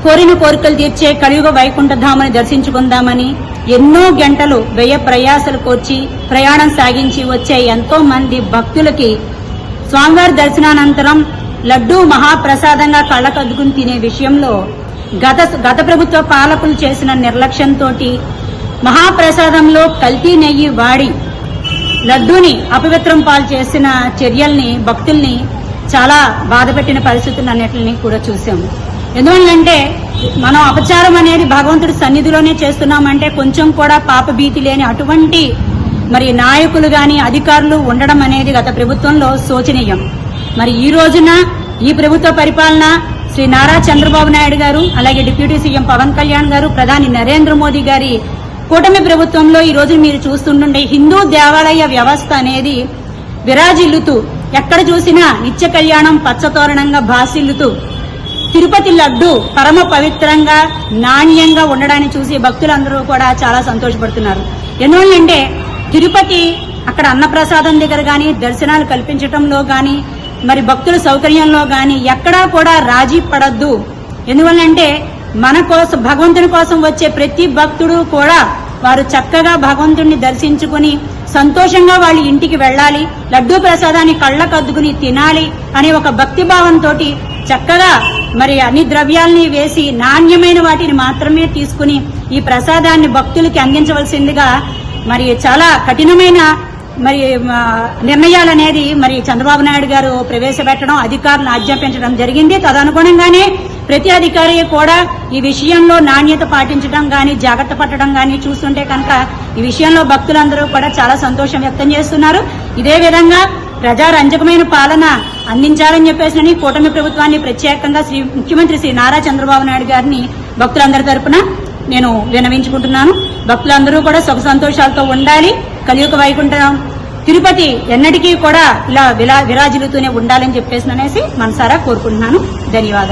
కోరిన కోరికలు తీర్చే కలియుగ వైకుంఠధామని దర్శించుకుందామని ఎన్నో గంటలు వ్యయ ప్రయాసలు కోర్చి ప్రయాణం సాగించి వచ్చే ఎంతో మంది భక్తులకి స్వామివారి దర్శనానంతరం లడ్డూ మహాప్రసాదంగా కళ్ళకద్దుకుని తినే విషయంలో గత ప్రభుత్వ పాలకులు చేసిన నిర్లక్ష్యంతో మహాప్రసాదంలో కల్తీ నెయ్యి వాడి లడ్డూని అపవిత్రం పాలు చేసిన చర్యల్ని భక్తుల్ని చాలా బాధపెట్టిన పరిస్థితులన్నింటినీ కూడా చూసాము. ఎందువల్లంటే మనం అపచారం అనేది భగవంతుడి సన్నిధిలోనే చేస్తున్నామంటే కొంచెం కూడా పాపభీతి లేని అటువంటి మరి నాయకులు గాని అధికారులు ఉండడం అనేది గత ప్రభుత్వంలో శోచనీయం. మరి ఈ రోజున ఈ ప్రభుత్వ పరిపాలన శ్రీ నారా చంద్రబాబు నాయుడు గారు, అలాగే డిప్యూటీ సీఎం పవన్ కళ్యాణ్ గారు, ప్రధాని నరేంద్ర మోదీ గారి కూటమి ప్రభుత్వంలో ఈ రోజు మీరు చూస్తుండే హిందూ దేవాలయ వ్యవస్థ అనేది విరాజిల్లుతూ ఎక్కడ చూసినా నిత్య కళ్యాణం పచ్చతోరణంగా భాసిల్లుతూ తిరుపతి లడ్డు పరమ పవిత్రంగా నాణ్యంగా ఉండడాన్ని చూసి భక్తులందరూ కూడా చాలా సంతోషపడుతున్నారు. ఎందువల్లంటే తిరుపతి అక్కడ అన్నప్రసాదం దగ్గర గాని దర్శనాలు కల్పించడంలో గాని మరి భక్తుల సౌకర్యంలో గాని ఎక్కడా కూడా రాజీ పడద్దు. ఎందువల్లంటే మన కోసం భగవంతుని కోసం వచ్చే ప్రతి భక్తుడు కూడా వారు చక్కగా భగవంతుడిని దర్శించుకుని సంతోషంగా వాళ్ళ ఇంటికి వెళ్లాలి, లడ్డూ ప్రసాదాన్ని కళ్ళకద్దుకుని తినాలి అనే ఒక భక్తి భావంతో చక్కగా మరి అన్ని ద్రవ్యాల్ని వేసి నాణ్యమైన వాటిని మాత్రమే తీసుకుని ఈ ప్రసాదాన్ని భక్తులకి అందించవలసిందిగా మరి చాలా కఠినమైన మరి నిర్ణయాలనేది మరి చంద్రబాబు నాయుడు గారు ప్రవేశపెట్టడం, అధికారులను ఆజ్ఞాపించడం జరిగింది. తదనుగుణంగానే ప్రతి అధికారి కూడా ఈ విషయంలో నాణ్యత పాటించడం గాని జాగ్రత్త పట్టడం గాని చూస్తుంటే కనుక ఈ విషయంలో భక్తులందరూ కూడా చాలా సంతోషం వ్యక్తం చేస్తున్నారు. ఇదే విధంగా ప్రజారంజకమైన పాలన అందించాలని చెప్పేసి కూటమి ప్రభుత్వాన్ని ప్రత్యేకంగా ముఖ్యమంత్రి శ్రీ నారా చంద్రబాబు నాయుడు గారిని భక్తులందరి తరపున నేను విన్నవించుకుంటున్నాను. భక్తులందరూ కూడా సుఖ సంతోషాలతో ఉండాలి. కలియుగ వైకుంఠం తిరుపతి ఎన్నటికీ కూడా ఇలా విరాజిల్లుతూనే ఉండాలని చెప్పేసి మనసారా కోరుకుంటున్నాను. ధన్యవాదాలు.